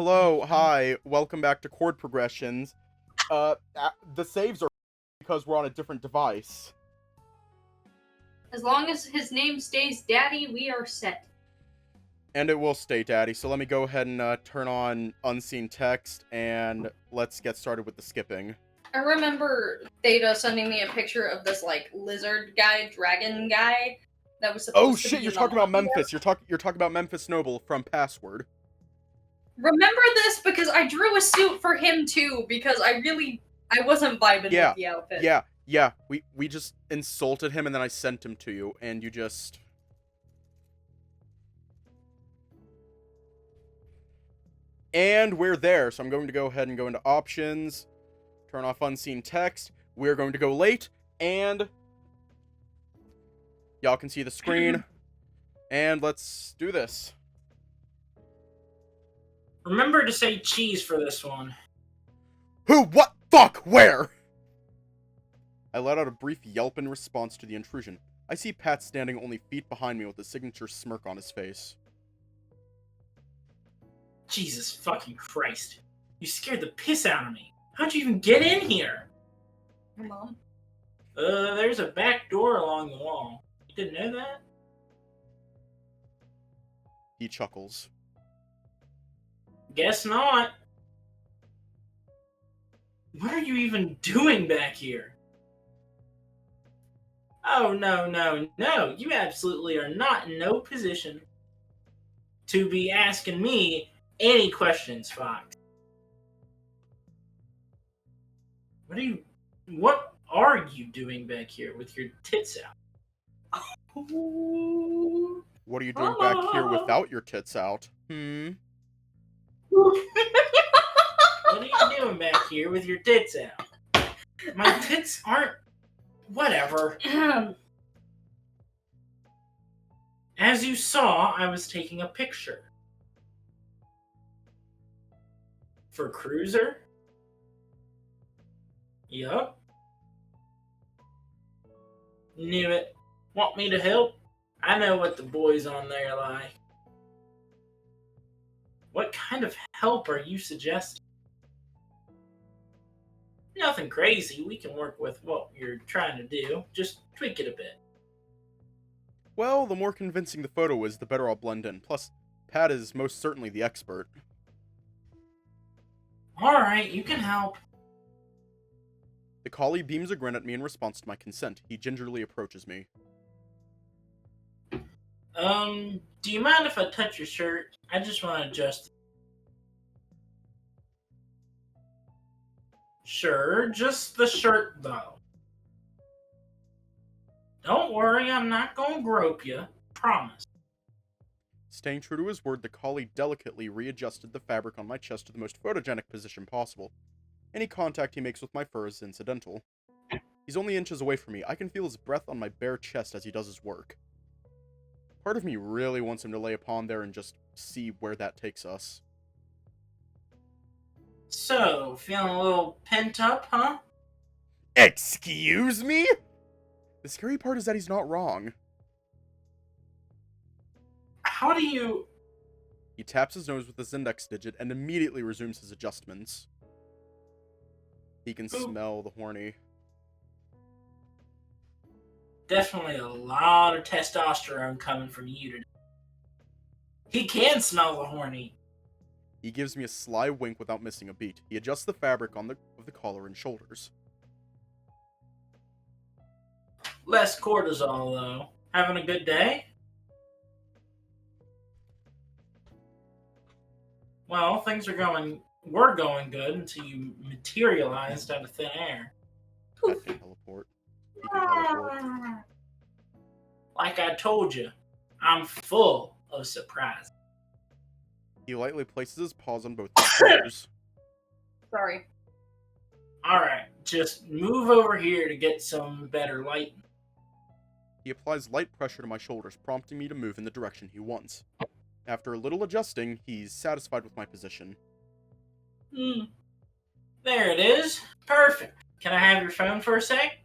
Hello, hi, welcome back to Chord Progressions. The saves are because we're on a different device. As long as his name stays Daddy, we are set. And it will stay Daddy, so let me go ahead and turn on unseen text, and let's get started with the skipping. I remember Theta sending me a picture of this, like, lizard guy, dragon guy, that was supposed Oh to shit, be you're in the talking about lobby. Memphis. You're talking about Memphis Noble from Password. Remember this because I drew a suit for him too, because I wasn't vibing with the outfit. Yeah. We just insulted him and then I sent him to you, and you just... And we're there, so I'm going to go ahead and go into options, turn off unseen text. We're going to go late, and y'all can see the screen. And let's do this. Remember to say cheese for this one. Who? What? Fuck? Where? I let out a brief yelp in response to the intrusion. I see Pat standing only feet behind me with a signature smirk on his face. Jesus fucking Christ. You scared the piss out of me. How'd you even get in here? Your mom? There's a back door along the wall. You didn't know that? He chuckles. Guess not. What are you even doing back here? Oh, no. You absolutely are not in no position to be asking me any questions, Fox. What are you doing back here with your tits out? What are you doing back here without your tits out? What are you doing back here with your tits out? My tits aren't... Whatever. As you saw, I was taking a picture. For Cruiser? Yup. Knew it. Want me to help? I know what the boys on there like. What kind of help are you suggesting? Nothing crazy. We can work with what you're trying to do. Just tweak it a bit. Well, the more convincing the photo is, the better I'll blend in. Plus, Pat is most certainly the expert. Alright, you can help. The collie beams a grin at me in response to my consent. He gingerly approaches me. Do you mind if I touch your shirt? I just want to adjust it. Sure, just the shirt, though. Don't worry, I'm not gonna grope you. Promise. Staying true to his word, the collie delicately readjusted the fabric on my chest to the most photogenic position possible. Any contact he makes with my fur is incidental. He's only inches away from me. I can feel his breath on my bare chest as he does his work. Part of me really wants him to lay upon there and just see where that takes us. So, feeling a little pent up, huh? Excuse me? The scary part is that he's not wrong. How do you... He taps his nose with his index digit and immediately resumes his adjustments. He can smell the horny. Definitely a lot of testosterone coming from you today. He can smell the horny. He gives me a sly wink without missing a beat. He adjusts the fabric of the collar and shoulders. Less cortisol, though. Having a good day? Well, things were going good until you materialized out of thin air. I can teleport. He can teleport. Like I told you, I'm full of surprises. He lightly places his paws on both his shoulders. Sorry. Alright, just move over here to get some better lighting. He applies light pressure to my shoulders, prompting me to move in the direction he wants. After a little adjusting, he's satisfied with my position. There it is. Perfect. Can I have your phone for a sec?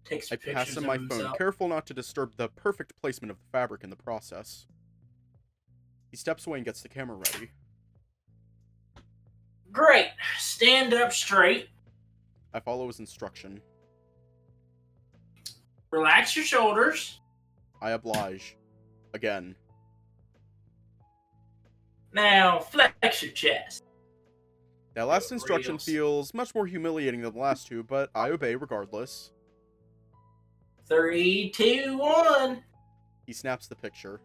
Takes I pass him my phone, careful not to disturb the perfect placement of the fabric in the process. He steps away and gets the camera ready. Great. Stand up straight. I follow his instruction. Relax your shoulders. I oblige. Again. Now flex your chest. That last instruction Reels. feels much more humiliating than the last two, but I obey regardless. 3, 2, 1. He snaps the picture.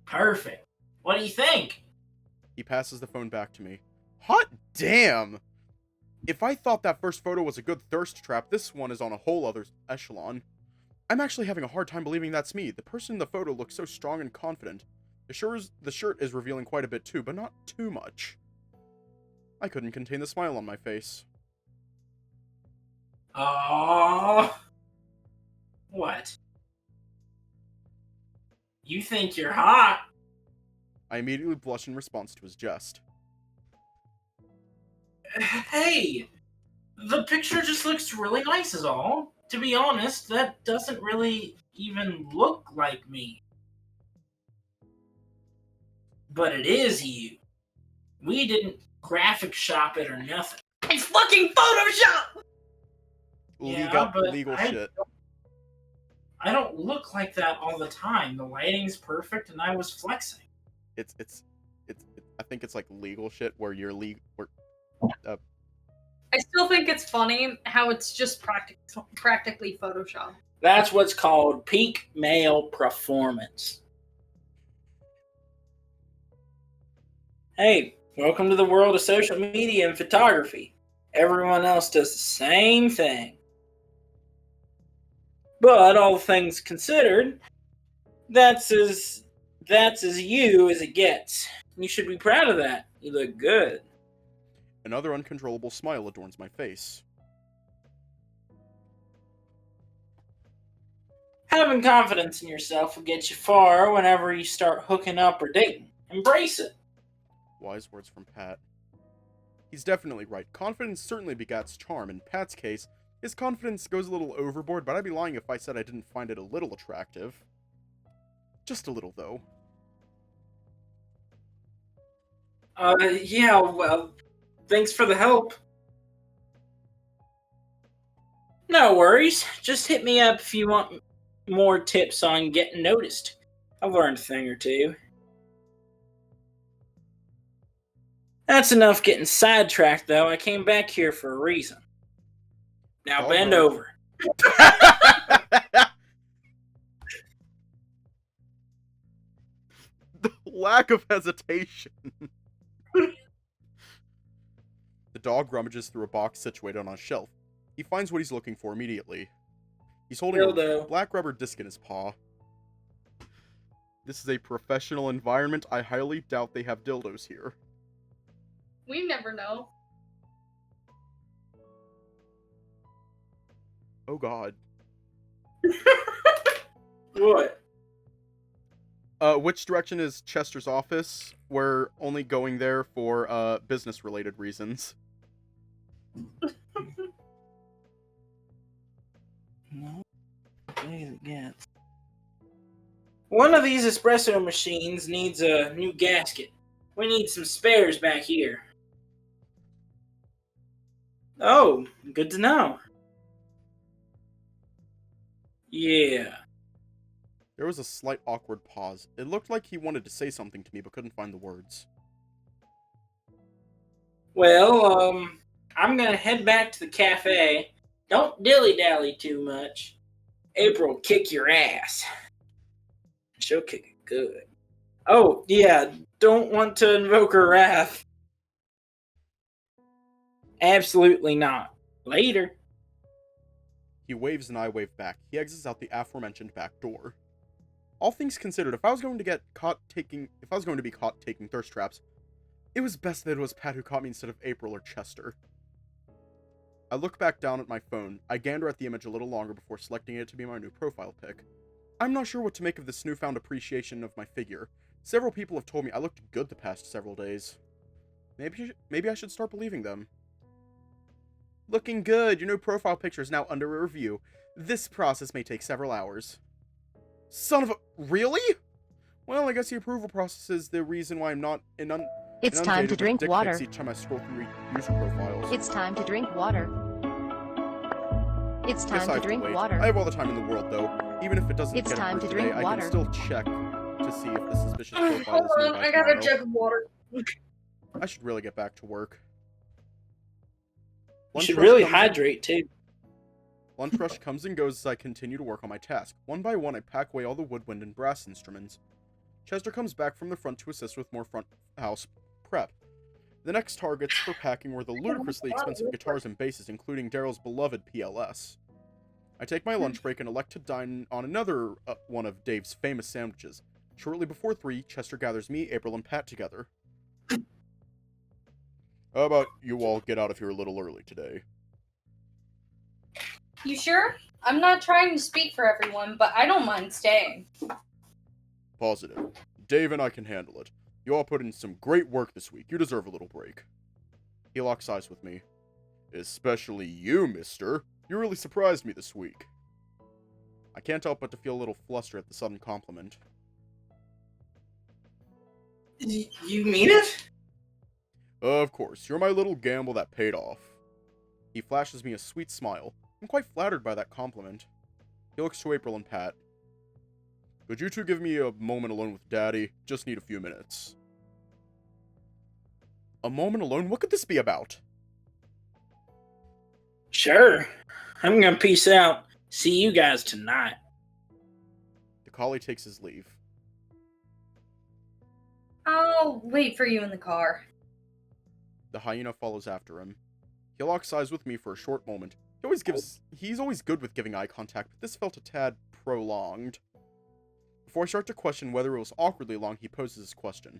Perfect. What do you think? He passes the phone back to me. Hot damn! If I thought that first photo was a good thirst trap, this one is on a whole other echelon. I'm actually having a hard time believing that's me. The person in the photo looks so strong and confident. The shirt is revealing quite a bit too, but not too much. I couldn't contain the smile on my face. Oh. What? You think you're hot? I immediately blushed in response to his jest. Hey, the picture just looks really nice is all. To be honest, that doesn't really even look like me. But it is you. We didn't graphic shop it or nothing. It's fucking Photoshop! Legal I shit. I don't look like that all the time. The lighting's perfect and I was flexing. I think it's like legal shit where you're I still think it's funny how it's just practically Photoshop. That's what's called peak male performance. Hey, welcome to the world of social media and photography. Everyone else does the same thing. But all things considered, that's as you as it gets. You should be proud of that. You look good. Another uncontrollable smile adorns my face. Having confidence in yourself will get you far whenever you start hooking up or dating. Embrace it. Wise words from Pat. He's definitely right. Confidence certainly begats charm. In Pat's case, his confidence goes a little overboard, but I'd be lying if I said I didn't find it a little attractive. Just a little, though. Yeah, well, thanks for the help. No worries. Just hit me up if you want more tips on getting noticed. I've learned a thing or two. That's enough getting sidetracked, though. I came back here for a reason. Now bend over. The lack of hesitation. The dog rummages through a box situated on a shelf. He finds what he's looking for immediately. He's holding a black rubber disc in his paw. This is a professional environment. I highly doubt they have dildos here. We never know. Oh god. What? Which direction is Chester's office? We're only going there for, business-related reasons. No. One of these espresso machines needs a new gasket. We need some spares back here. Oh, good to know. Yeah. There was a slight awkward pause. It looked like he wanted to say something to me but couldn't find the words. Well, I'm gonna head back to the cafe. Don't dilly-dally too much. April will kick your ass. She'll kick it good. Oh, yeah, don't want to invoke her wrath. Absolutely not. Later. He waves and I wave back. He exits out the aforementioned back door. All things considered, if I was going to be caught taking thirst traps, it was best that it was Pat who caught me instead of April or Chester. I look back down at my phone. I gander at the image a little longer before selecting it to be my new profile pic. I'm not sure what to make of this newfound appreciation of my figure. Several people have told me I looked good the past several days. Maybe I should start believing them. Looking good. Your new profile picture is now under a review. This process may take several hours. Son of a... Really? Well, I guess the approval process is the reason why I'm not It's time to Inundated with drink dick water. pics each time I scroll through user profiles. It's time to drink water. It's Guess time I to have drink to wait. water. I have all the time in the world, though. Even if it doesn't It's get time approved to today, drink I water. can still check to see if the suspicious profile Hold is on, nearby I got a tomorrow. jug of water. I should really get back to work. You Lunch should rush really comes and- hydrate too. Lunch rush comes and goes as I continue to work on my task. One by one, I pack away all the woodwind and brass instruments. Chester comes back from the front to assist with more front house prep. The next targets for packing were the ludicrously expensive guitars and basses, including Daryl's beloved PLS. I take my lunch break and elect to dine on another one of Dave's famous sandwiches. Shortly before 3, Chester gathers me, April, and Pat together. How about you all get out of here a little early today? You sure? I'm not trying to speak for everyone, but I don't mind staying. Positive. Dave and I can handle it. You all put in some great work this week. You deserve a little break. He locks eyes with me. Especially you, mister. You really surprised me this week. I can't help but to feel a little flustered at the sudden compliment. You mean it? Of course, you're my little gamble that paid off. He flashes me a sweet smile. I'm quite flattered by that compliment. He looks to April and Pat. Could you two give me a moment alone with Daddy? Just need a few minutes. A moment alone? What could this be about? Sure. I'm gonna peace out. See you guys tonight. The collie takes his leave. I'll wait for you in the car. The hyena follows after him. He locks eyes with me for a short moment. He's always good with giving eye contact, but this felt a tad prolonged. Before I start to question whether it was awkwardly long, he poses his question.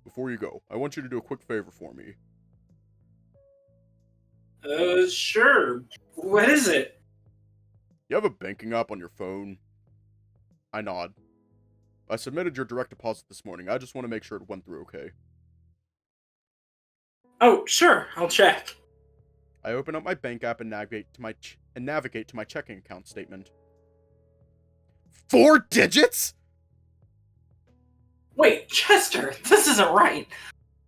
Before you go, I want you to do a quick favor for me. Sure. What is it? You have a banking app on your phone? I nod. I submitted your direct deposit this morning. I just want to make sure it went through okay. Oh, sure. I'll check. I open up my bank app and navigate to my checking account statement. 4 digits? Wait, Chester, this isn't right.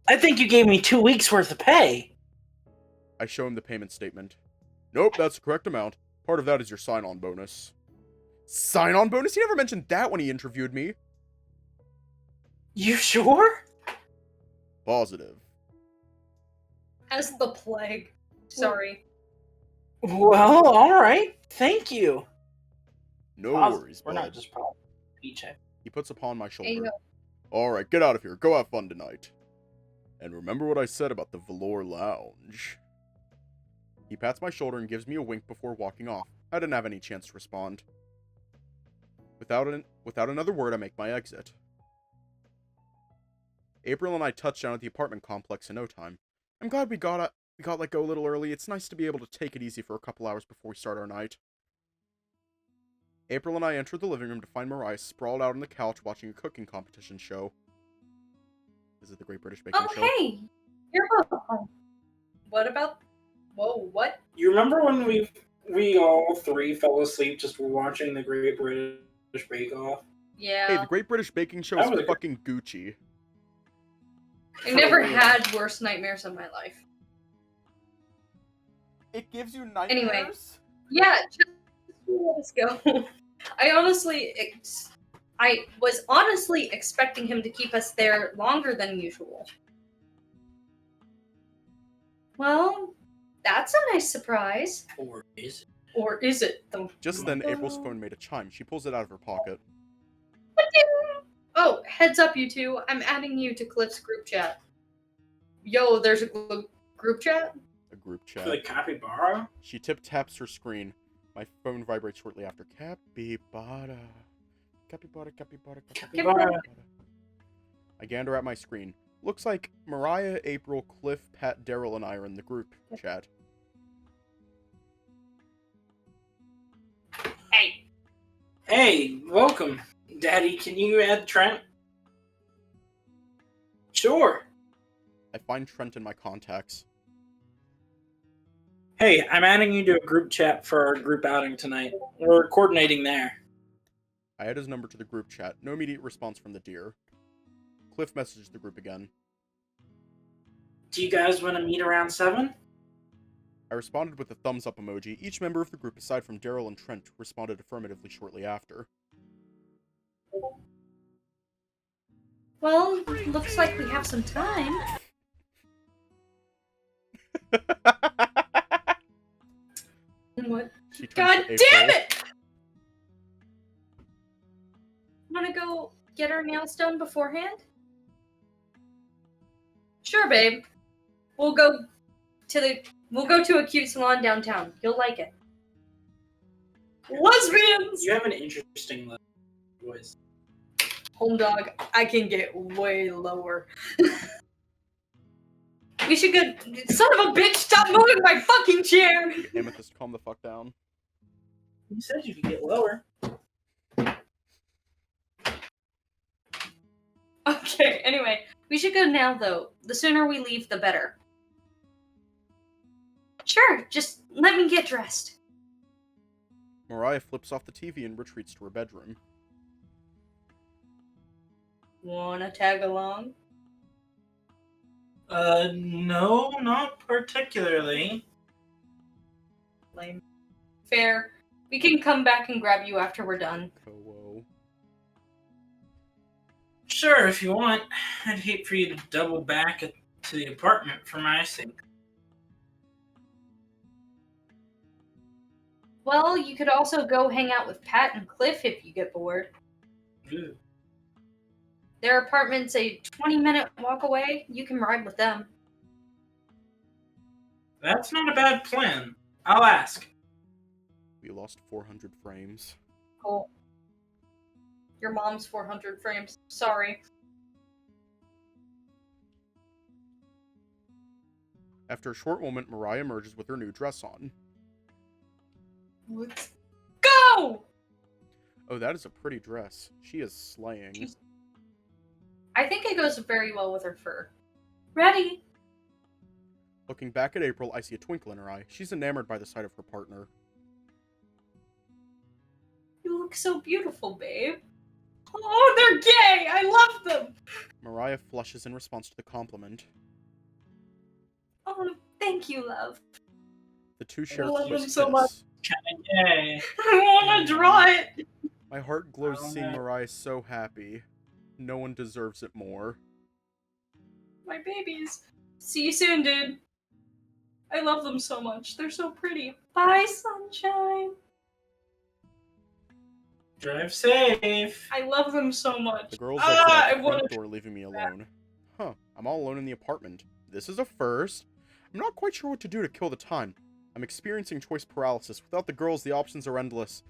I think you gave me 2 weeks worth of pay. I show him the payment statement. Nope, that's the correct amount. Part of that is your sign-on bonus. Sign-on bonus? He never mentioned that when he interviewed me. You sure? Positive. As the plague. Sorry. Well, alright. Thank you. No worries, We're bud. not just probably paycheck. He puts upon my There you shoulder. go. Alright, get out of here. Go have fun tonight. And remember what I said about the Velour Lounge. He pats my shoulder and gives me a wink before walking off. I didn't have any chance to respond. Without another word, I make my exit. April and I touch down at the apartment complex in no time. I'm glad we got let go a little early. It's nice to be able to take it easy for a couple hours before we start our night. April and I enter the living room to find Mariah sprawled out on the couch watching a cooking competition show. Is it the Great British Baking Oh, Show? hey! You're welcome. What about... Whoa, what? You remember when we all three fell asleep just watching the Great British Bake Off? Yeah. Hey, the Great British Baking Show That is was a good- fucking Gucci. I never had worse nightmares in my life. It gives you nightmares? Anyway. Yeah, just let us go. I was honestly expecting him to keep us there longer than usual. Well, that's a nice surprise. Or is it? Or is it? Though? Just then, April's phone made a chime. She pulls it out of her pocket. Oh, heads up, you two. I'm adding you to Cliff's group chat. Yo, there's a group chat? A group For the chat. capybara? She tip-taps her screen. My phone vibrates shortly after. Capybara. Capybara, capybara, capybara. Capybara. I gander at my screen. Looks like Mariah, April, Cliff, Pat, Daryl, and I are in the group chat. Hey. Hey, welcome. Daddy, can you add Trent? Sure. I find Trent in my contacts. Hey, I'm adding you to a group chat for our group outing tonight. We're coordinating there. I add his number to the group chat. No immediate response from the deer. Cliff messages the group again. Do you guys want to meet around 7? I responded with a thumbs up emoji. Each member of the group, aside from Daryl and Trent, responded affirmatively shortly after. Well, looks like we have some time. What? She turns God to damn April. it! Wanna go get our nails done beforehand? Sure, babe. We'll go to a cute salon downtown. You'll like it. Lesbians! You have an interesting voice. Home dog, I can get way lower. We should go. Son of a bitch, stop moving my fucking chair! Amethyst, calm the fuck down. You said you could get lower. Okay, anyway, we should go now, though. The sooner we leave, the better. Sure, just let me get dressed. Mariah flips off the TV and retreats to her bedroom. Wanna tag along? No, not particularly. Lame. Fair. We can come back and grab you after we're done. Whoa. Sure, if you want. I'd hate for you to double back to the apartment for my sake. Well, you could also go hang out with Pat and Cliff if you get bored. Ooh. Their apartment's a 20-minute walk away. You can ride with them. That's not a bad plan. I'll ask. We lost 400 frames. Cool. Your mom's 400 frames. Sorry. After a short moment, Mariah emerges with her new dress on. Let's go! Oh, that is a pretty dress. She is slaying. I think it goes very well with her fur. Ready? Looking back at April, I see a twinkle in her eye. She's enamored by the sight of her partner. You look so beautiful, babe. Oh, they're gay! I love them! Mariah flushes in response to the compliment. Oh, thank you, love. The two share love close them so much. kiss. Yay. I want to draw it! My heart glows Oh, seeing no. Mariah so happy. No one deserves it more. My babies. See you soon, dude. I love them so much. They're so pretty. Bye, sunshine. Drive safe. I love them so much. The girls I exit out the wanna front door, leaving me alone. Huh, I'm all alone in the apartment. This is a first. I'm not quite sure what to do to kill the time. I'm experiencing choice paralysis. Without the girls, the options are endless.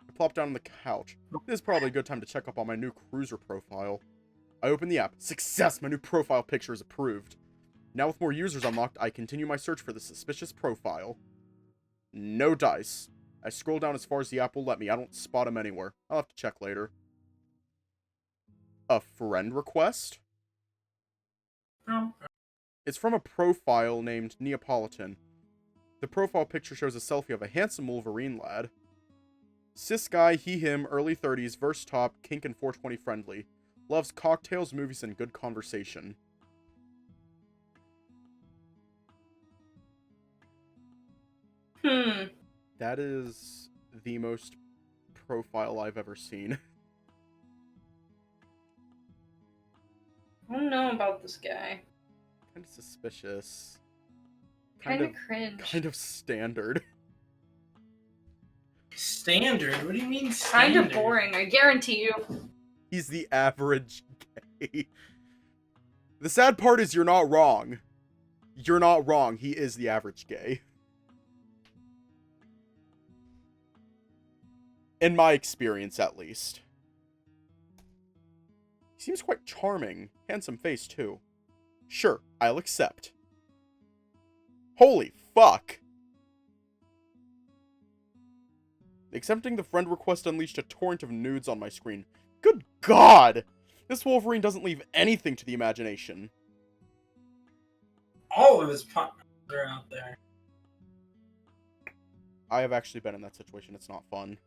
I plop down on the couch. This is probably a good time to check up on my new cruiser profile. I open the app. Success! My new profile picture is approved. Now with more users unlocked, I continue my search for the suspicious profile. No dice. I scroll down as far as the app will let me. I don't spot him anywhere. I'll have to check later. A friend request? It's from a profile named Neapolitan. The profile picture shows a selfie of a handsome Wolverine lad. Cis guy, he, him, early 30s, verse top, kink and 420 friendly. Loves cocktails, movies, and good conversation. That is the most profile I've ever seen. I don't know about this guy. Kind of suspicious. Kind of cringe. Kind of standard. Standard? What do you mean Kind standard? of boring, I guarantee you. He's the average gay. The sad part is you're not wrong. You're not wrong. He is the average gay. In my experience, at least. He seems quite charming. Handsome face, too. Sure, I'll accept. Holy fuck! Accepting the friend request unleashed a torrent of nudes on my screen. Good God! This Wolverine doesn't leave anything to the imagination. All of his partners are out there. I have actually been in that situation. It's not fun.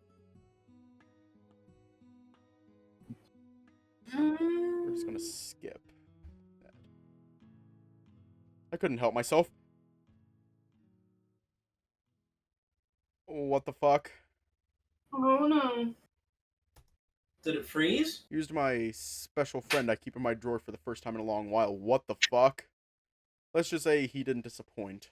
We're just gonna skip that. I couldn't help myself. What the fuck? Oh no. Did it freeze? Used my special friend I keep in my drawer for the first time in a long while. What the fuck? Let's just say he didn't disappoint.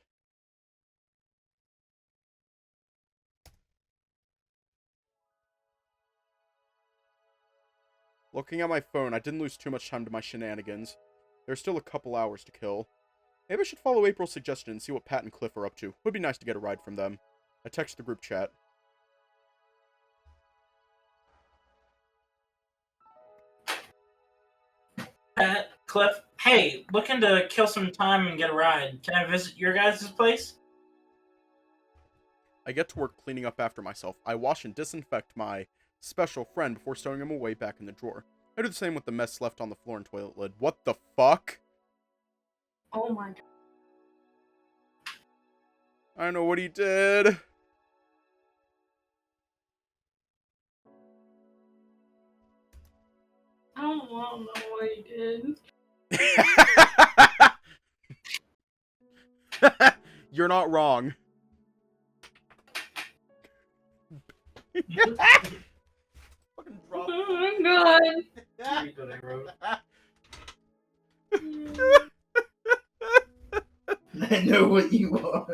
Looking at my phone, I didn't lose too much time to my shenanigans. There's still a couple hours to kill. Maybe I should follow April's suggestion and see what Pat and Cliff are up to. Would be nice to get a ride from them. I text the group chat. Pat, Cliff, hey, looking to kill some time and get a ride. Can I visit your guys' place? I get to work cleaning up after myself. I wash and disinfect my special friend before stowing him away back in the drawer. I do the same with the mess left on the floor and toilet lid. What the fuck? Oh my god. I don't know what he did. I don't want to know what he did. You're not wrong. Fucking drop. Oh my god. Read what I wrote. I know what you are.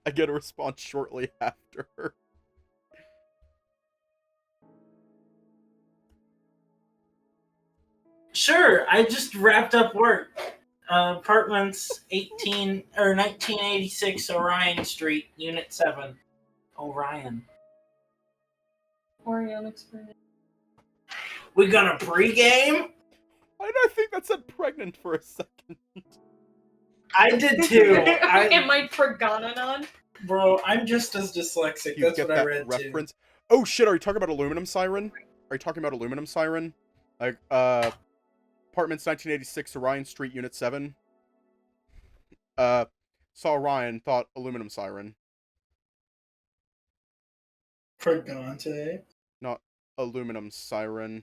I get a response shortly after. Sure, I just wrapped up work. Apartments 1986 Orion Street, Unit 7. Orion. Orion experience. We gonna pregame? Why did I think that said pregnant for a second? I did too. Am I Proganonon? Bro, I'm just as dyslexic. You That's get what I that read reference? Oh shit, are you talking about Aluminum Siren? Are you talking about Aluminum Siren? Like, Apartments 1986 Orion Street, Unit 7. Saw Orion, thought Aluminum Siren. too. Pregante. Not Aluminum Siren.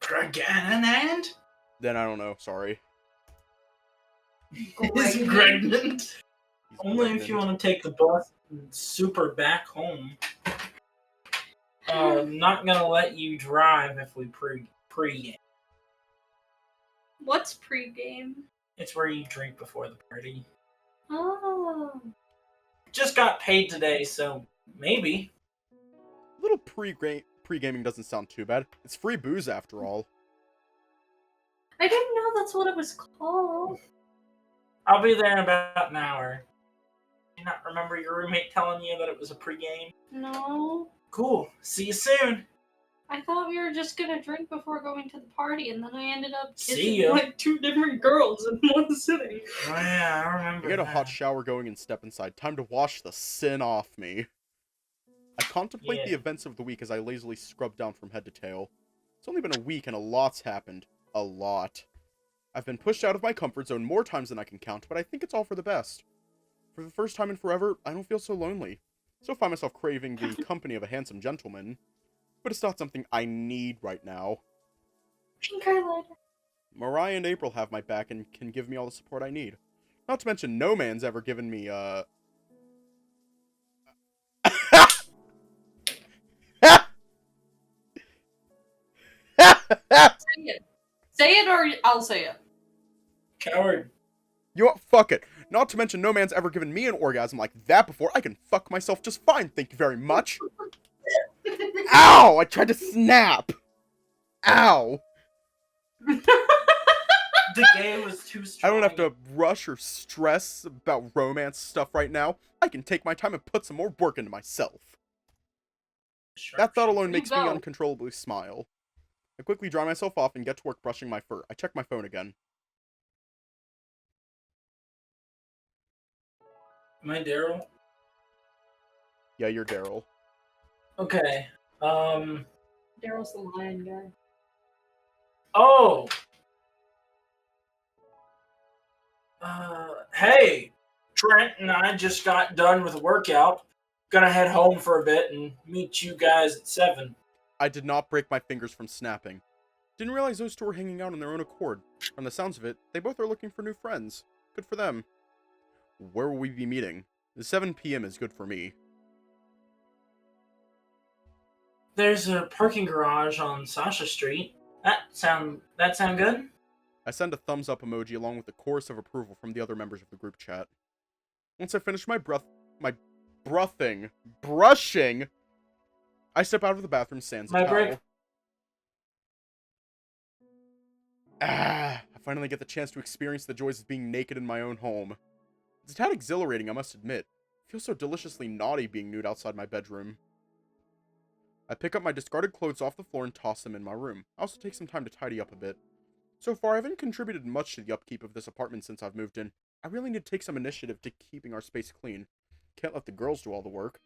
Pregnant? Then I don't know, sorry. Is pregnant? He's Only if you pregnant. want to take the bus and super back home. I'm not gonna let you drive if we pre-game. What's pregame? It's where you drink before the party. Oh. Just got paid today, so maybe. Little pre-gaming doesn't sound too bad. It's free booze after all. I didn't know that's what it was called. I'll be there in about an hour. Do you not remember your roommate telling you that it was a pregame? No. Cool. See you soon. I thought we were just gonna drink before going to the party, and then I ended up See kissing ya. like 2 different girls in one sitting. Oh yeah, I I remember. get a that. hot shower going and step inside. Time to wash the sin off me. I contemplate the Yeah. events of the week as I lazily scrub down from head to tail. It's only been a week and a lot's happened. A lot. I've been pushed out of my comfort zone more times than I can count, but I think it's all for the best. For the first time in forever, I don't feel so lonely. Still find myself craving the company of a handsome gentleman, but it's not something I need right now. Pink highlighter. Mariah and April have my back and can give me all the support I need. Not to mention, no man's ever given me, Say it. Say it or I'll say it. Coward. You know what? Fuck it. Not to mention, no man's ever given me an orgasm like that before. I can fuck myself just fine, thank you very much. Ow! I tried to snap! Ow! The game was too I strong. don't have to rush or stress about romance stuff right now. I can take my time and put some more work into myself. That thought alone makes me go. uncontrollably smile. I quickly dry myself off and get to work brushing my fur. I check my phone again. Am I Daryl? Yeah, you're Daryl. Okay. Daryl's the lion guy. Oh. Hey, Trent and I just got done with a workout. Gonna head home for a bit and meet you guys at 7. I did not break my fingers from snapping. Didn't realize those two were hanging out on their own accord. From the sounds of it, they both are looking for new friends. Good for them. Where will we be meeting? The 7 p.m. is good for me. There's a parking garage on Sasha Street. That sound good? I send a thumbs up emoji along with a chorus of approval from the other members of the group chat. Once I finish my brushing, I step out of the bathroom sans a My towel. break. I finally get the chance to experience the joys of being naked in my own home. It's a tad exhilarating, I must admit. It feels so deliciously naughty being nude outside my bedroom. I pick up my discarded clothes off the floor and toss them in my room. I also take some time to tidy up a bit. So far, I haven't contributed much to the upkeep of this apartment since I've moved in. I really need to take some initiative to keeping our space clean. Can't let the girls do all the work.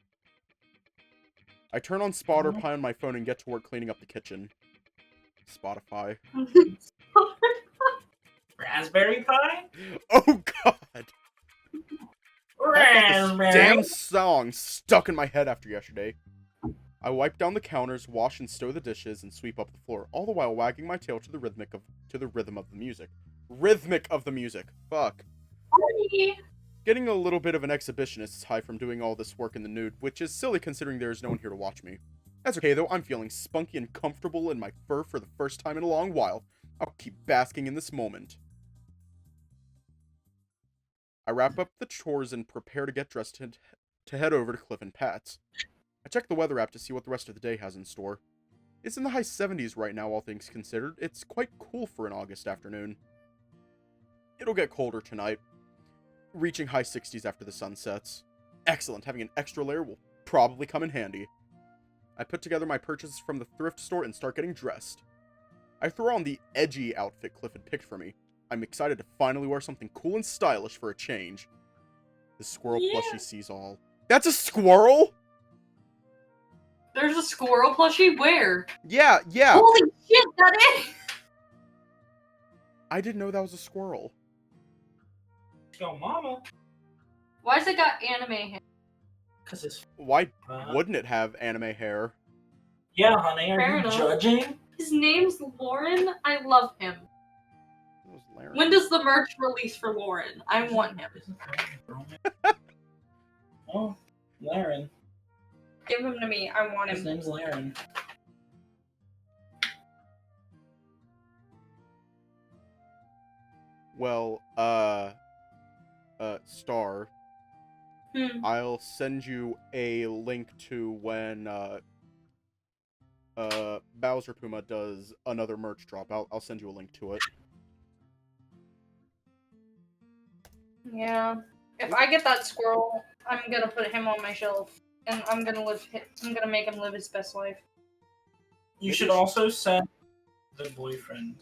I turn on Spotify on my phone and get to work cleaning up the kitchen. Spotify. Raspberry Pi? Oh god! This Raspberry. damn song stuck in my head after yesterday. I wipe down the counters, wash and stow the dishes, and sweep up the floor, all the while wagging my tail to the rhythm of the music. Rhythmic of the music. Fuck. Party. Getting a little bit of an exhibitionist's high from doing all this work in the nude, which is silly considering there is no one here to watch me. That's okay though, I'm feeling spunky and comfortable in my fur for the first time in a long while. I'll keep basking in this moment. I wrap up the chores and prepare to get dressed to head over to Cliff and Pat's. I check the weather app to see what the rest of the day has in store. It's in the high 70s right now, all things considered. It's quite cool for an August afternoon. It'll get colder tonight, reaching high 60s after the sun sets. Excellent, having an extra layer will probably come in handy. I put together my purchases from the thrift store and start getting dressed. I throw on the edgy outfit Cliff had picked for me. I'm excited to finally wear something cool and stylish for a change. The squirrel plushie sees all. That's a squirrel?! There's a squirrel plushie? Where? Yeah. Holy shit, that is! I didn't know that was a squirrel. Yo, mama. Why's it got anime hair? Cause it's Why wouldn't it have anime hair? yeah, honey. Are Fair you enough. judging? His name's Lauren. I love him. It was Larry. When does the merch release for Lauren? I want him. Oh, Laren. Give him to me. I want His him. name's Laren. Well, Star, I'll send you a link to when, Bowser Puma does another merch drop. I'll send you a link to it. Yeah. If I get that squirrel, I'm gonna put him on my shelf, and I'm gonna make him live his best life. You Maybe should I should- also send the boyfriend.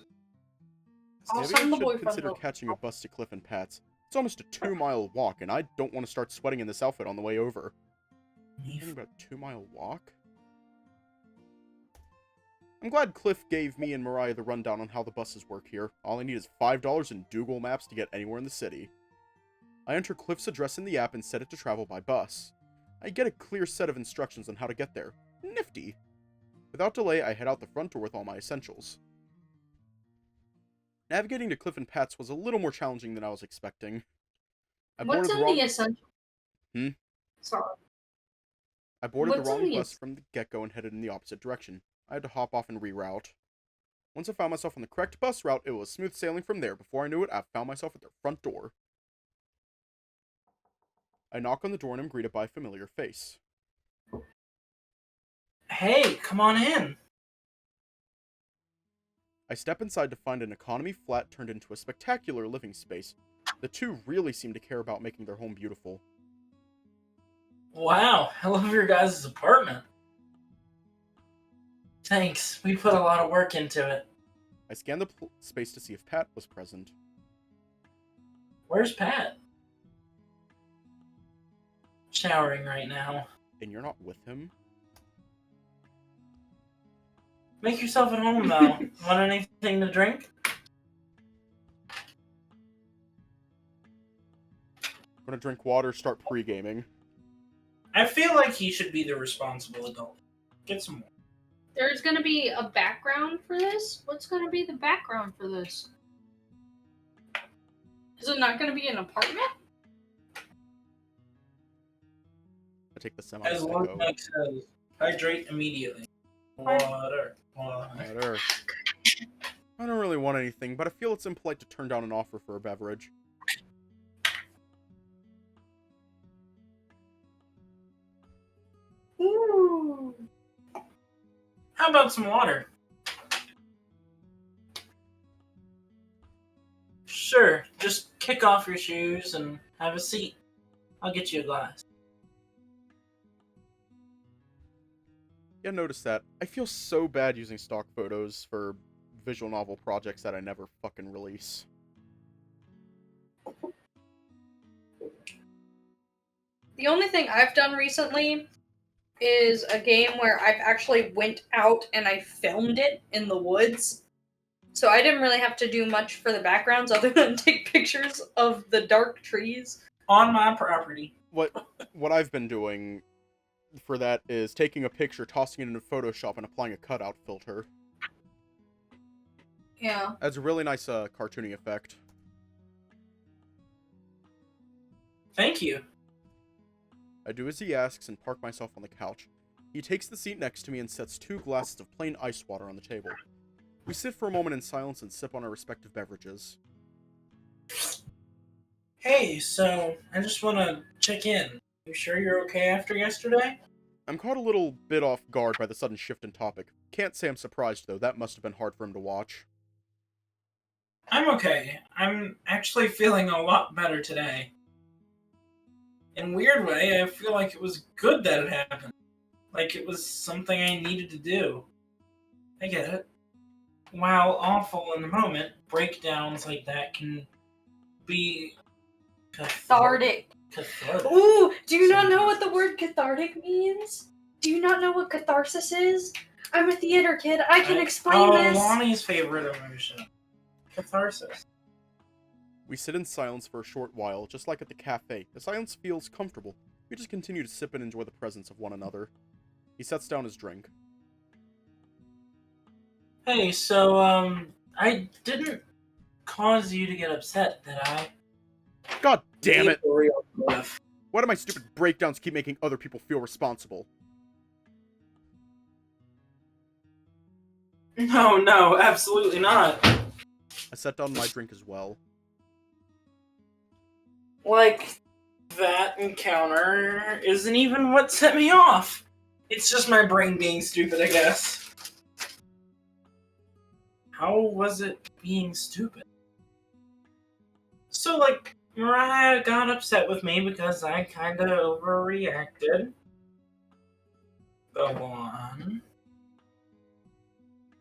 I'll Maybe send I the should boyfriend consider over. catching a bus to Cliff and Pat's. It's almost a 2-mile walk, and I don't want to start sweating in this outfit on the way over. Thinking about a 2-mile walk? I'm glad Cliff gave me and Mariah the rundown on how the buses work here. All I need is $5 and Google Maps to get anywhere in the city. I enter Cliff's address in the app and set it to travel by bus. I get a clear set of instructions on how to get there. Nifty. Without delay, I head out the front door with all my essentials. Navigating to Cliff and Pat's was a little more challenging than I was expecting. What's in the essential? Sorry. I boarded What's the in wrong the bus from the get-go and headed in the opposite direction. I had to hop off and reroute. Once I found myself on the correct bus route, it was smooth sailing from there. Before I knew it, I found myself at their front door. I knock on the door and am greeted by a familiar face. Hey, come on in. I step inside to find an economy flat turned into a spectacular living space. The two really seem to care about making their home beautiful. Wow, I love your guys' apartment. Thanks, we put a lot of work into it. I scanned the space to see if Pat was present. Where's Pat? Showering right now. And you're not with him? Make yourself at home, though. Want anything to drink? I'm gonna drink water, start pre-gaming. I feel like he should be the responsible adult. Get some more. There's gonna be a background for this? What's gonna be the background for this? Is it not gonna be an apartment? I take the semi As sicko. one Mike says, hydrate immediately. Water. Water. I don't really want anything, but I feel it's impolite to turn down an offer for a beverage. Ooh. How about some water? Sure, just kick off your shoes and have a seat. I'll get you a glass. Yeah, notice that. I feel so bad using stock photos for visual novel projects that I never fucking release. The only thing I've done recently is a game where I've actually went out and I filmed it in the woods. So I didn't really have to do much for the backgrounds other than take pictures of the dark trees. On my property. What I've been doing for that is taking a picture, tossing it into Photoshop, and applying a cutout filter. Yeah. Adds a really nice cartoony effect. Thank you. I do as he asks and park myself on the couch. He takes the seat next to me and sets 2 glasses of plain ice water on the table. We sit for a moment in silence and sip on our respective beverages. Hey, so I just want to check in. You sure you're okay after yesterday? I'm caught a little bit off guard by the sudden shift in topic. Can't say I'm surprised, though. That must have been hard for him to watch. I'm okay. I'm actually feeling a lot better today. In a weird way, I feel like it was good that it happened. Like it was something I needed to do. I get it. While awful in the moment, breakdowns like that can be Cathartic. Cathartic. Ooh, do you not know what the word cathartic means? Do you not know what catharsis is? I'm a theater kid. I can explain this. Lonnie's favorite emotion. Catharsis. We sit in silence for a short while, just like at the cafe. The silence feels comfortable. We just continue to sip and enjoy the presence of one another. He sets down his drink. Hey, so, I didn't cause you to get upset, did I? God damn it! Real cliff. Why do my stupid breakdowns keep making other people feel responsible? No, absolutely not. I set down my drink as well. Like, that encounter isn't even what set me off. It's just my brain being stupid, I guess. How was it being stupid? So, like, Mariah got upset with me because I kinda overreacted. Go on.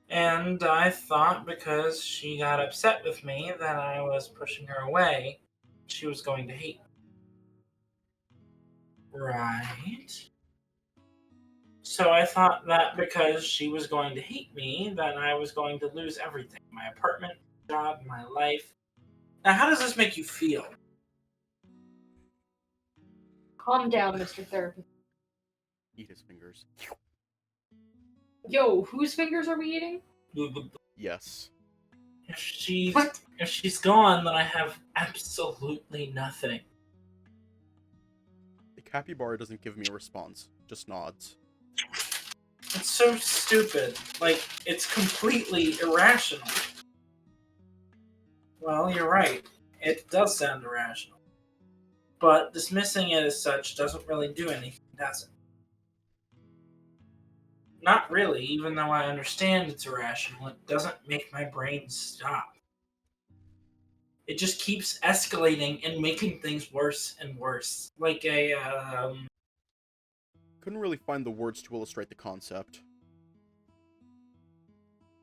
And I thought because she got upset with me that I was pushing her away, she was going to hate me. Right. So I thought that because she was going to hate me, that I was going to lose everything. My apartment, job, my life. Now, how does this make you feel? Calm down, Mr. Therapist. Eat his fingers. Yo, whose fingers are we eating? Yes. If she's What? if she's gone, then I have absolutely nothing. The capybara doesn't give me a response, just nods. It's so stupid. Like, it's completely irrational. Well, you're right. It does sound irrational. But dismissing it as such doesn't really do anything, does it? Not really, even though I understand it's irrational. It doesn't make my brain stop. It just keeps escalating and making things worse and worse. Like Couldn't really find the words to illustrate the concept.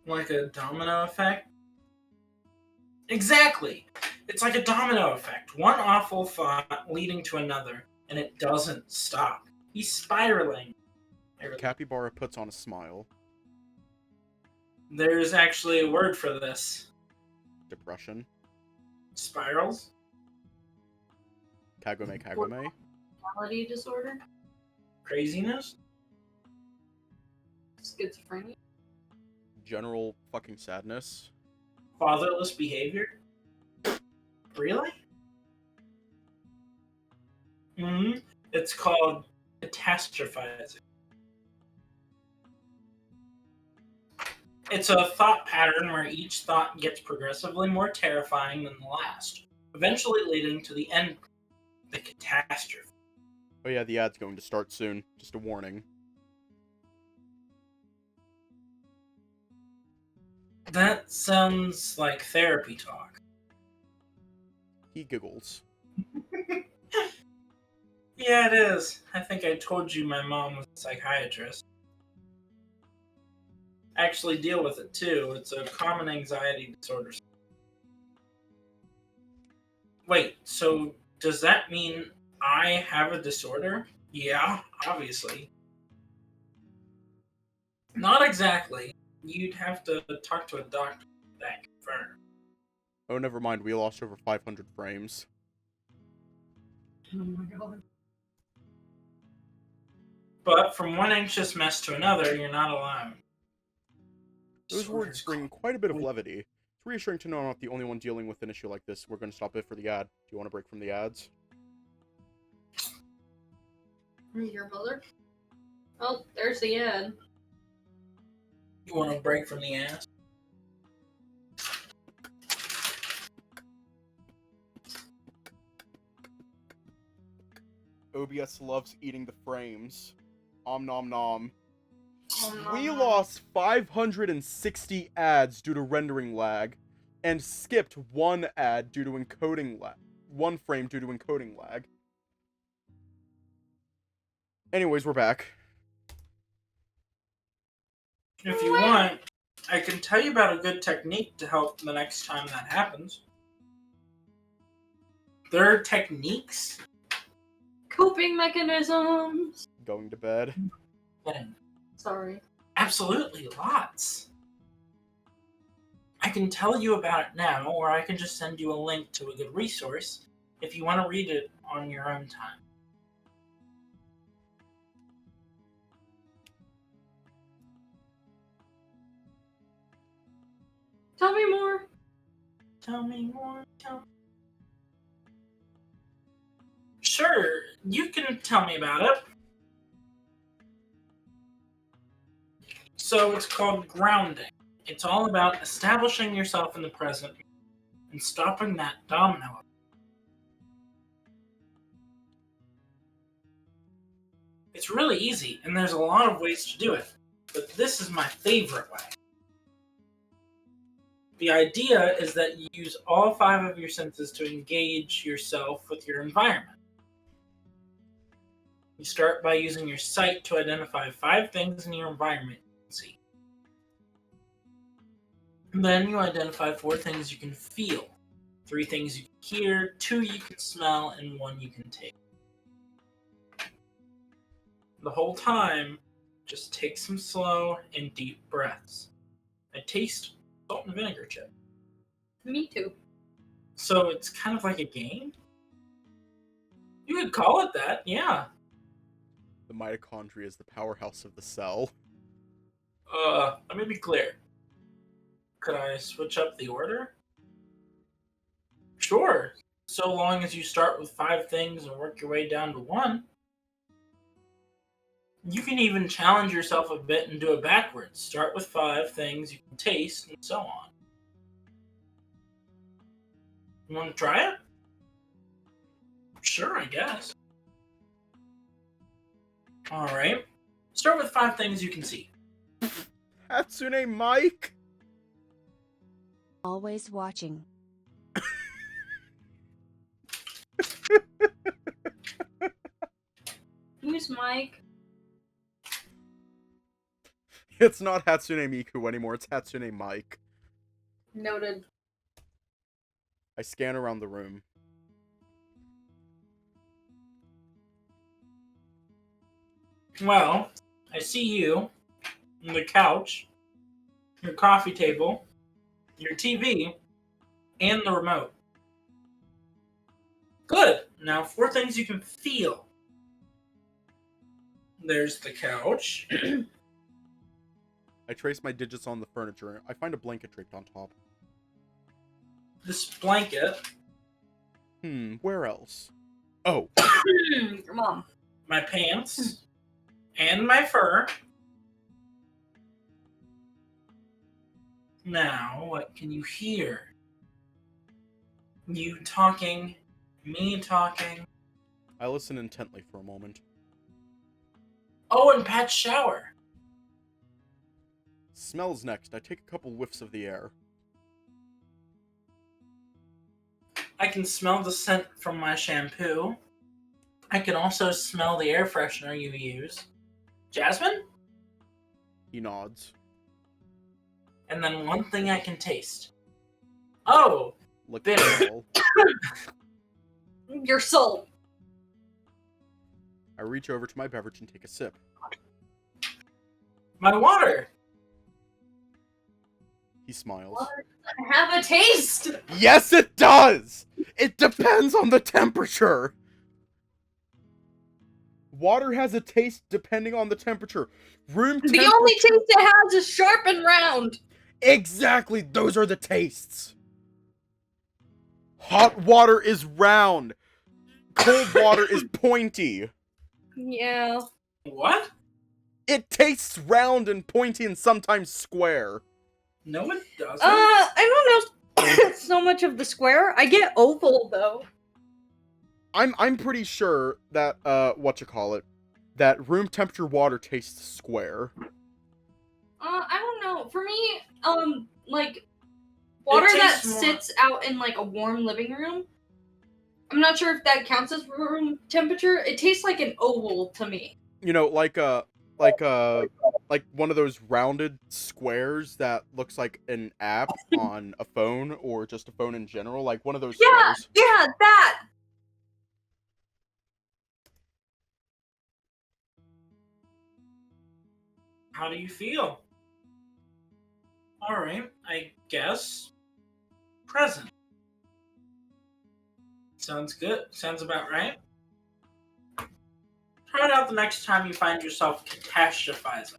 like a domino effect? Exactly! It's like a domino effect. One awful thought leading to another, and it doesn't stop. He's spiraling. The capybara puts on a smile. There's actually a word for this. Depression. Spirals? Kagome kagome. Personality disorder? Craziness? Schizophrenia? general fucking sadness. Fatherless behavior? Really? It's called catastrophizing. It's a thought pattern where each thought gets progressively more terrifying than the last, eventually leading to the end, the catastrophe. Oh yeah, the ad's going to start soon. Just a warning. That sounds like therapy talk. He giggles. Yeah, it is. I think I told you my mom was a psychiatrist. I actually deal with it too. It's a common anxiety disorder. Wait, so does that mean I have a disorder? Yeah, obviously. Not exactly. You'd have to talk to a doctor that confirm. Oh, never mind. We lost over 500 frames. Oh my god. But from one anxious mess to another, you're not alone. Those words bring quite a bit of levity. It's reassuring to know I'm not the only one dealing with an issue like this. We're going to stop it for the ad. Do you want to break from the ads? Your mother? Oh, there's the ad. You want to break from the ass? OBS loves eating the frames. Om nom nom. Oh, We no. lost 560 ads due to rendering lag, and skipped one ad due to encoding lag. One frame due to encoding lag. Anyways, we're back. If you want, I can tell you about a good technique to help the next time that happens. There are techniques. Coping mechanisms. Going to bed. Sorry. Absolutely, lots. I can tell you about it now, or I can just send you a link to a good resource if you want to read it on your own time. Tell me more. Tell me more. Sure, you can tell me about it. So it's called grounding. It's all about establishing yourself in the present and stopping that domino. It's really easy, and there's a lot of ways to do it, but this is my favorite way. The idea is that you use all 5 of your senses to engage yourself with your environment. You start by using your sight to identify 5 things in your environment you can see. And then you identify 4 things you can feel, 3 things you can hear, 2 you can smell, and 1 you can taste. The whole time, just take some slow and deep breaths. I taste salt and vinegar chip. Me too. So it's kind of like a game? You could call it that, yeah. The mitochondria is the powerhouse of the cell. Let me be clear. Could I switch up the order? Sure, so long as you start with 5 things and work your way down to 1. You can even challenge yourself a bit and do it backwards. Start with 5 things you can taste, and so on. You want to try it? Sure, I guess. Alright. Start with 5 things you can see. Hatsune Mike? Always watching. Who's Mike? It's not Hatsune Miku anymore, it's Hatsune Mike. Noted. I scan around the room. Well, I see you, on the couch, your coffee table, your TV, and the remote. Good. Now, 4 things you can feel. There's the couch. I trace my digits on the furniture. I find a blanket draped on top. This blanket, Where else? Oh, Your mom. my pants, and my fur. Now, what can you hear? You talking, me talking. I listen intently for a moment. Oh, and Pat's shower. Smells next. I take a couple whiffs of the air. I can smell the scent from my shampoo. I can also smell the air freshener you use. Jasmine? He nods. And then one thing I can taste. Oh, Lick Bitter. the ball. Your soul. I reach over to my beverage and take a sip. my water. He smiles. Have a taste. Yes, it does! It depends on the temperature! Water has a taste depending on the temperature. Room The temperature... only taste it has is sharp and round. Exactly! Those are the tastes! Hot water is round. Cold water is pointy. Yeah. What? It tastes round and pointy and sometimes square. No, it doesn't. I don't know so much of the square. I get oval though. I'm pretty sure that that room temperature water tastes square. I don't know. For me, like water that tastes more- sits out in like a warm living room. I'm not sure if that counts as room temperature. It tastes like an oval to me. You know, like one of those rounded squares that looks like an app on a phone or just a phone in general, like one of those Yeah, squares. yeah, that. How do you feel? Alright, I guess. Present. Sounds good. Sounds about right. Try it out the next time you find yourself catastrophizing.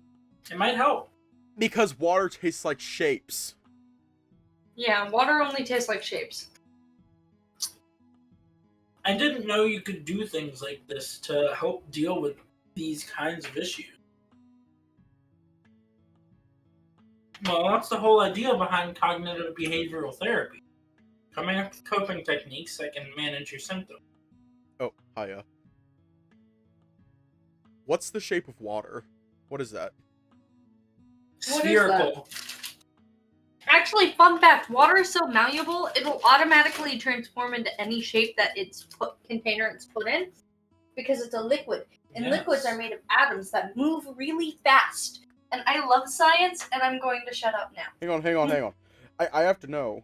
It might help. Because water tastes like shapes. Yeah, water only tastes like shapes. I didn't know you could do things like this to help deal with these kinds of issues. Well, that's the whole idea behind cognitive behavioral therapy. Coming up with coping techniques that can manage your symptoms. Oh, hiya. What's the shape of water? What is that? What is Spherical. Actually, fun fact: water is so malleable, it'll automatically transform into any shape that its container it's put in, because it's a liquid, and Yes. liquids are made of atoms that move really fast. And I love science, and I'm going to shut up now. Hang on. I have to know.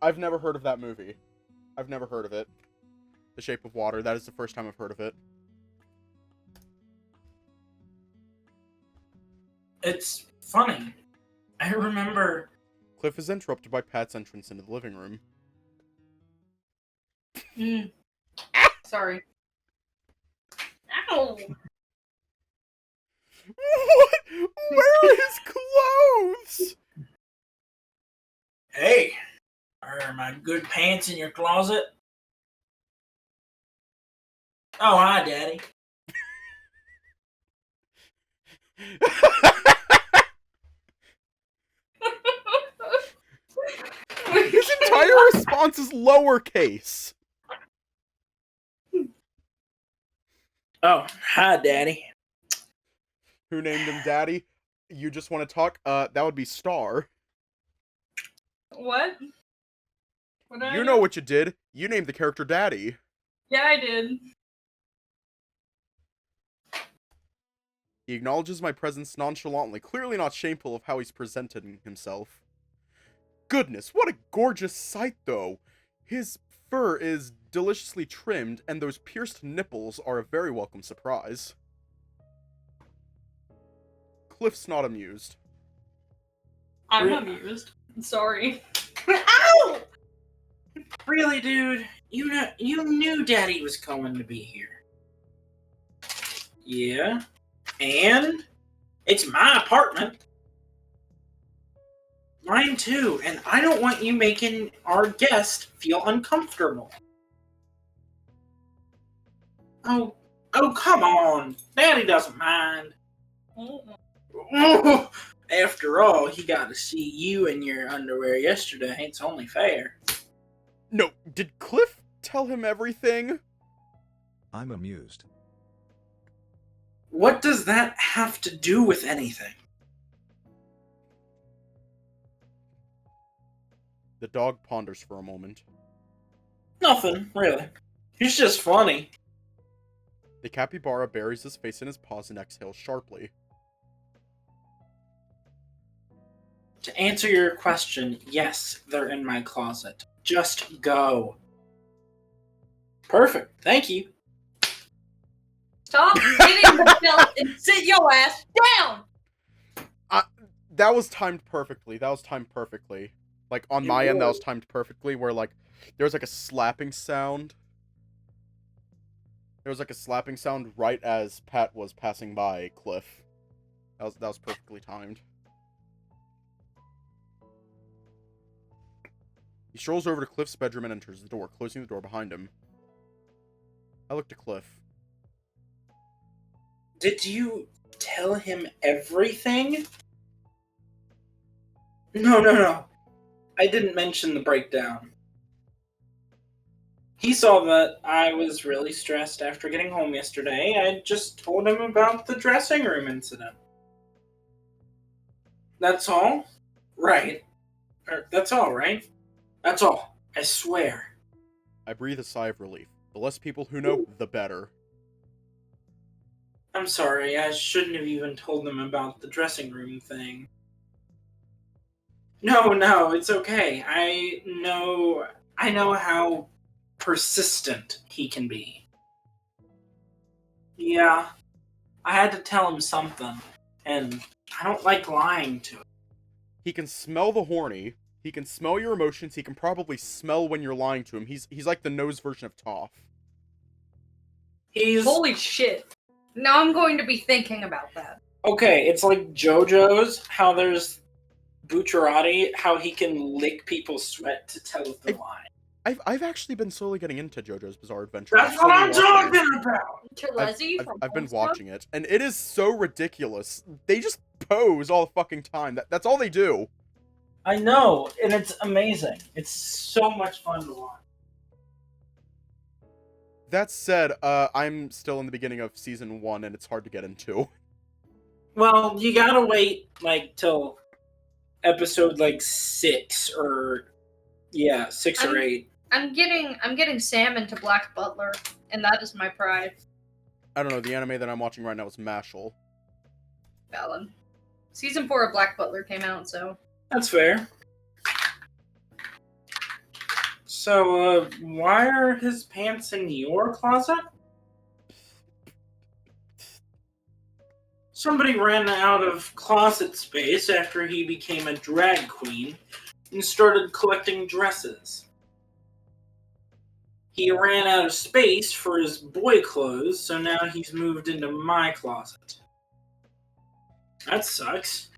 I've never heard of that movie. I've never heard of it. The Shape of Water. That is the first time I've heard of it. It's funny. I remember. Cliff is interrupted by Pat's entrance into the living room. Sorry. Ow! What? Where are his clothes? Hey, are my good pants in your closet? Oh, hi, Daddy. His entire response is lowercase. Oh, hi, Daddy. Who named him Daddy? You just want to talk? That would be Star. What? What did I You do? know what you did. You named the character Daddy. Yeah, I did. He acknowledges my presence nonchalantly, clearly not shameful of how he's presented himself. Goodness, what a gorgeous sight, though. His fur is deliciously trimmed, and those pierced nipples are a very welcome surprise. Cliff's not amused. I'm Really? amused. Sorry. Ow! Really, dude? You knew Daddy was going to be here. Yeah? And it's my apartment. Mine too, and I don't want you making our guest feel uncomfortable. Oh, come on. Daddy doesn't mind. After all, he got to see you in your underwear yesterday. It's only fair. No, did Cliff tell him everything? I'm amused. What does that have to do with anything? The dog ponders for a moment. Nothing, really. He's just funny. The capybara buries his face in his paws and exhales sharply. To answer your question, yes, they're in my closet. Just go. Perfect. Thank you. Stop hitting the belt and sit your ass down! That was timed perfectly. Like, on my end, that was timed perfectly, where, like, there was, like, a slapping sound. There was, like, a slapping sound right as Pat was passing by Cliff. That was perfectly timed. He strolls over to Cliff's bedroom and enters the door, closing the door behind him. I look to Cliff. Did you tell him everything? No. I didn't mention the breakdown. He saw that I was really stressed after getting home yesterday. I just told him about the dressing room incident. That's all? Right. That's all, right? That's all. I swear. I breathe a sigh of relief. The less people who know, the better. I'm sorry, I shouldn't have even told them about the dressing room thing. No, it's okay. I know how persistent he can be. Yeah, I had to tell him something, and I don't like lying to him. He can smell the horny. He can smell your emotions. He can probably smell when you're lying to him. He's like the nose version of Toph. Holy shit. Now I'm going to be thinking about that. Okay, it's like JoJo's, how there's Bucciarati, how he can lick people's sweat to tell if they're lying. I've actually been slowly getting into JoJo's Bizarre Adventure. That's what I'm talking about! I've been watching it, and it is so ridiculous. They just pose all the fucking time. That's all they do. I know, and it's amazing. It's so much fun to watch. That said, I'm still in the beginning of season 1, and it's hard to get into. Well, you gotta wait, till episode, 6 or... Yeah, 6 or 8. I'm getting Sam into Black Butler, and that is my pride. I don't know, the anime that I'm watching right now is Mashal. Valid. Season 4 of Black Butler came out, so... That's fair. So, why are his pants in your closet? Somebody ran out of closet space after he became a drag queen and started collecting dresses. He ran out of space for his boy clothes, so now he's moved into my closet. That sucks.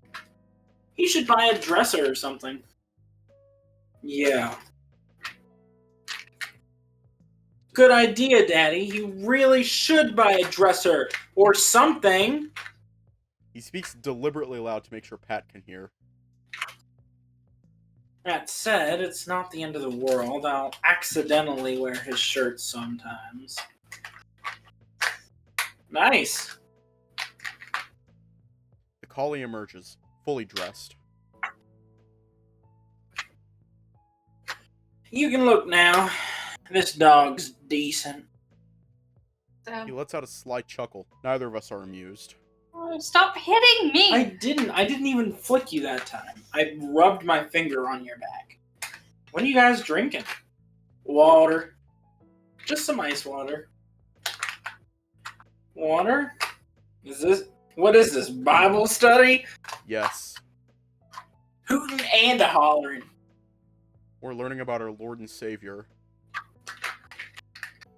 He should buy a dresser or something. Yeah. Good idea, Daddy. You really should buy a dresser or something. He speaks deliberately loud to make sure Pat can hear. That said, it's not the end of the world. I'll accidentally wear his shirt sometimes. Nice. The collie emerges, fully dressed. You can look now. This dog's decent. He lets out a sly chuckle. Neither of us are amused. Stop hitting me! I didn't even flick you that time. I rubbed my finger on your back. What are you guys drinking? Water. Just some ice water. Water? What is this, Bible study? Yes. Hooting and a hollering. We're learning about our Lord and Savior.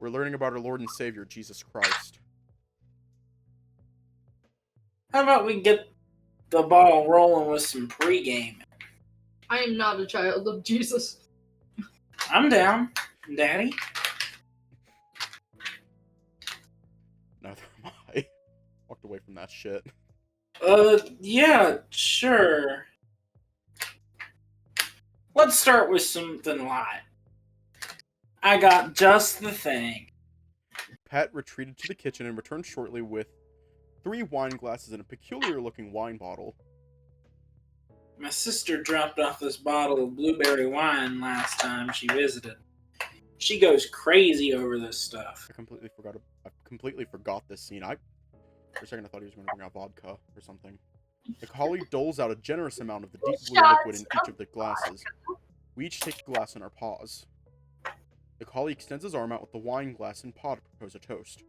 We're learning about our Lord and Savior, Jesus Christ. about we get the ball rolling with some pre-gaming? I am not a child of Jesus. I'm down, Daddy. Neither am I. Walked away from that shit. Yeah, sure. Let's start with something light. I got just the thing. Pat retreated to the kitchen and returned shortly with 3 wine glasses and a peculiar-looking wine bottle. My sister dropped off this bottle of blueberry wine last time she visited. She goes crazy over this stuff. I completely forgot this scene. For a second, I thought he was going to bring out vodka or something. The collie doles out a generous amount of the deep blue liquid in each of the glasses. We each take a glass in our paws. The collie extends his arm out with the wine glass and paw to propose a toast.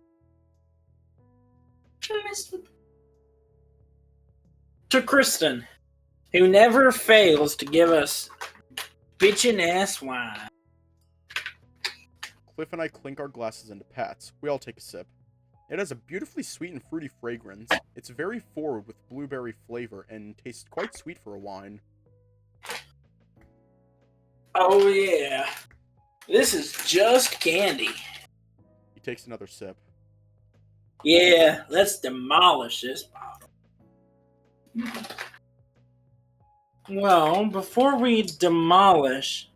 To Kristen, who never fails to give us bitchin' ass wine. Cliff and I clink our glasses into Pat's. We all take a sip. It has a beautifully sweet and fruity fragrance. It's very forward with blueberry flavor and tastes quite sweet for a wine. Oh yeah, this is just candy. He takes another sip. Yeah, let's demolish this bottle. Well, before we demolish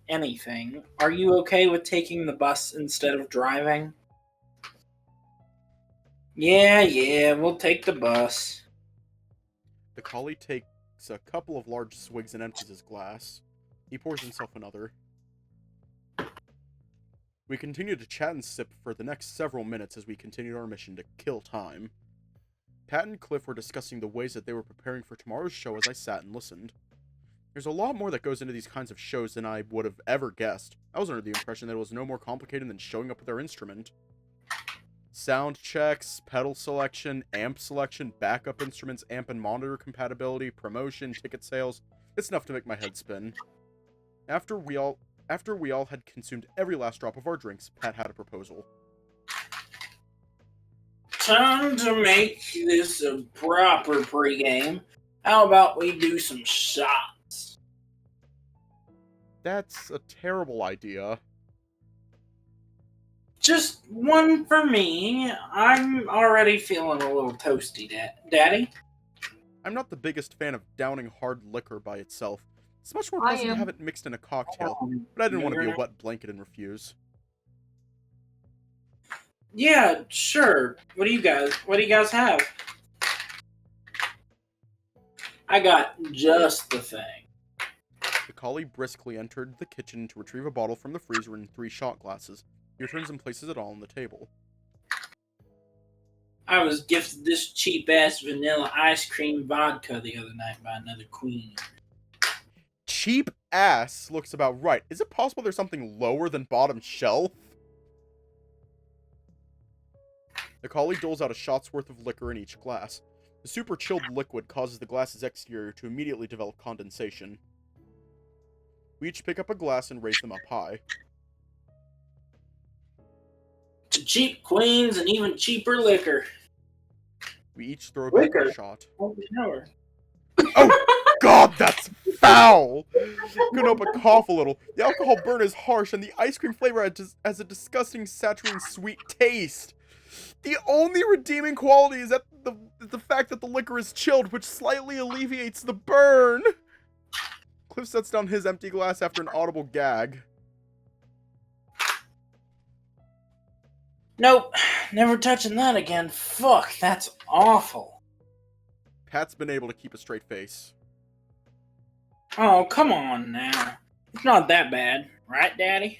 anything, are you okay with taking the bus instead of driving? Yeah, we'll take the bus. The collie takes a couple of large swigs and empties his glass. He pours himself another. We continue to chat and sip for the next several minutes as we continued our mission to kill time. Pat and Cliff were discussing the ways that they were preparing for tomorrow's show as I sat and listened. There's a lot more that goes into these kinds of shows than I would have ever guessed. I was under the impression that it was no more complicated than showing up with their instrument. Sound checks, pedal selection, amp selection, backup instruments, amp and monitor compatibility, promotion, ticket sales. It's enough to make my head spin. After we all had consumed every last drop of our drinks, Pat had a proposal. Time to make this a proper pregame. How about we do some shots? That's a terrible idea. Just one for me. I'm already feeling a little toasty, Daddy. I'm not the biggest fan of downing hard liquor by itself. It's much more pleasant to have it mixed in a cocktail, but I didn't want to be a wet blanket and refuse. Yeah, sure. What do you guys have? I got just the thing. The collie briskly entered the kitchen to retrieve a bottle from the freezer and 3 shot glasses. He returns and places it all on the table. I was gifted this cheap-ass vanilla ice cream vodka the other night by another queen. Cheap ass looks about right. Is it possible there's something lower than bottom shelf? The collie doles out a shot's worth of liquor in each glass. The super chilled liquid causes the glass's exterior to immediately develop condensation. We each pick up a glass and raise them up high. To cheap queens and even cheaper liquor. We each throw back Liquor? a shot. Oh, God, that's foul! Couldn't help but cough a little. The alcohol burn is harsh, and the ice cream flavor has a disgusting, saturating, sweet taste. The only redeeming quality is that the fact that the liquor is chilled, which slightly alleviates the burn. Cliff sets down his empty glass after an audible gag. Nope, never touching that again. Fuck, that's awful. Pat's been able to keep a straight face. Oh, come on now. It's not that bad, right, Daddy?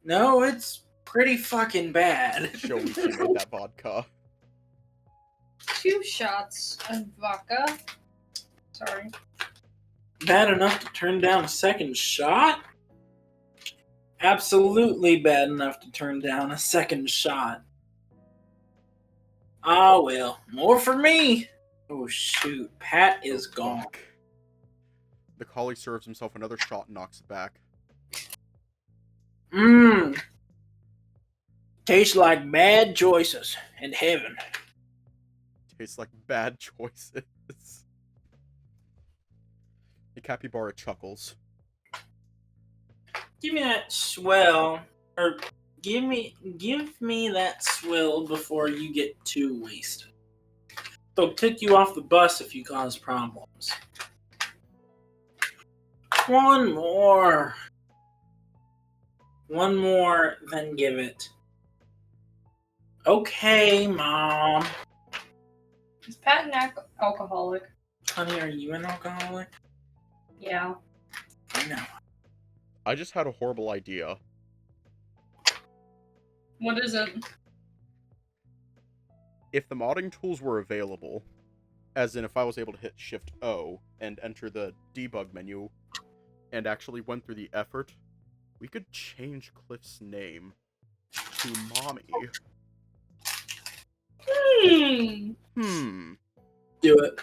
No, it's pretty fucking bad. Show me who made that vodka. 2 shots of vodka. Sorry. Bad enough to turn down a second shot? Absolutely bad enough to turn down a second shot. Ah, well, more for me. Oh, shoot. Pat is gone. Fuck. The collie serves himself another shot and knocks it back. Tastes like bad choices in heaven. Tastes like bad choices. The capybara chuckles. Give me that swell, or give me that swill before you get too wasted. They'll kick you off the bus if you cause problems. One more, then give it. Okay, Mom. Is Pat an alcoholic? Honey, are you an alcoholic? Yeah. I know. I just had a horrible idea. What is it? If the modding tools were available, as in if I was able to hit Shift O and enter the debug menu and actually went through the effort, we could change Cliff's name to Mommy. Do it.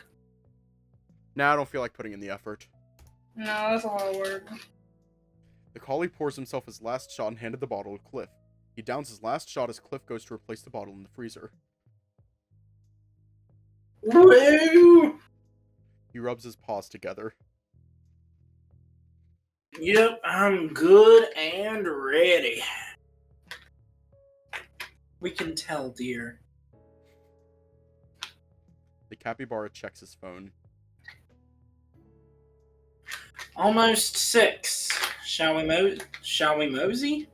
Nah, I don't feel like putting in the effort. No, that's a lot of work. The collie pours himself his last shot and handed the bottle to Cliff. He downs his last shot as Cliff goes to replace the bottle in the freezer. Woo! He rubs his paws together. Yep, I'm good and ready. We can tell, dear. The capybara checks his phone. Almost 6. Shall we mosey?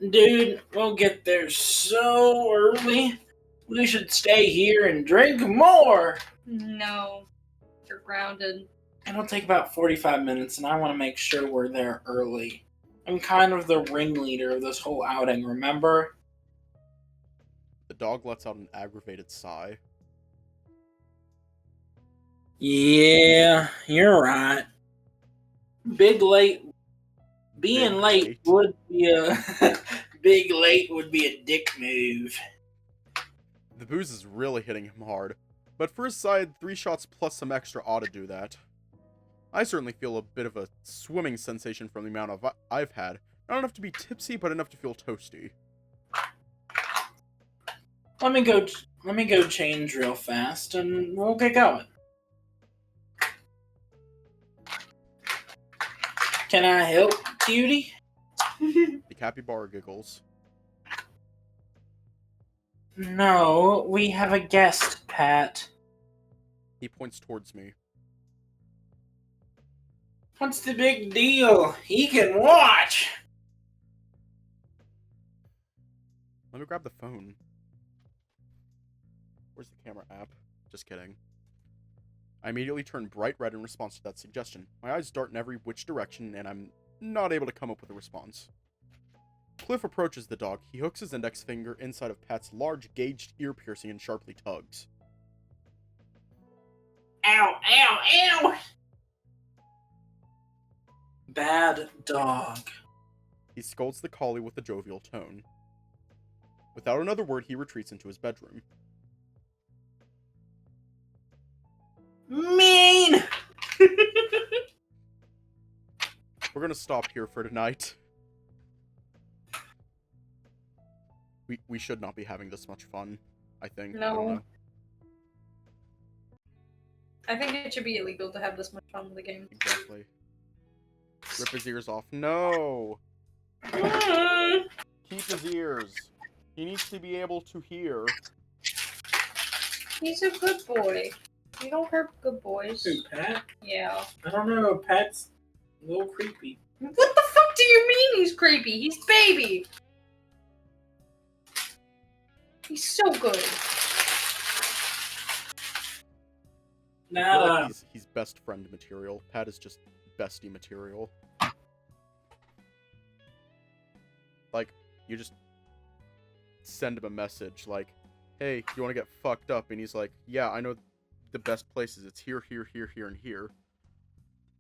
Dude, we'll get there so early. We should stay here and drink more. No. You're grounded. It'll take about 45 minutes, and I want to make sure we're there early. I'm kind of the ringleader of this whole outing, remember? The dog lets out an aggravated sigh. Yeah, you're right. Being late would be a dick move. The booze is really hitting him hard, but for his side, 3 shots plus some extra ought to do that. I certainly feel a bit of a swimming sensation from the amount of I've had. Not enough to be tipsy, but enough to feel toasty. Let me go change real fast, and we'll get going. Can I help, cutie? The capybara giggles. No, we have a guest, Pat. He points towards me. What's the big deal? He can watch! Let me grab the phone. Where's the camera app? Just kidding. I immediately turn bright red in response to that suggestion. My eyes dart in every which direction, and I'm not able to come up with a response. Cliff approaches the dog. He hooks his index finger inside of Pat's large, gauged ear piercing and sharply tugs. Ow, ow, ow! Bad dog. He scolds the collie with a jovial tone. Without another word, he retreats into his bedroom. Mean! We're gonna stop here for tonight. We should not be having this much fun, I think. No. I don't know. I think it should be illegal to have this much fun with the game. Exactly. Rip his ears off. No! Keep his ears. He needs to be able to hear. He's a good boy. You don't hurt good boys. Who, Pat? Yeah. I don't know, Pat's a little creepy. What the fuck do you mean he's creepy? He's baby. He's so good. I feel like he's best friend material. Pat is just bestie material. Like, you just send him a message like, hey, you want to get fucked up? And he's like, yeah, I know the best places. It's here, here, here, here, and here.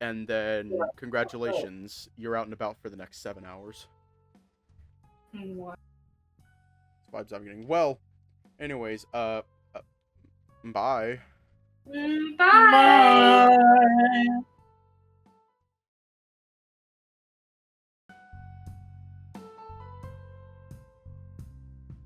And then, congratulations, you're out and about for the next 7 hours. What? That's vibes I'm getting. Well, anyways, bye. Bye.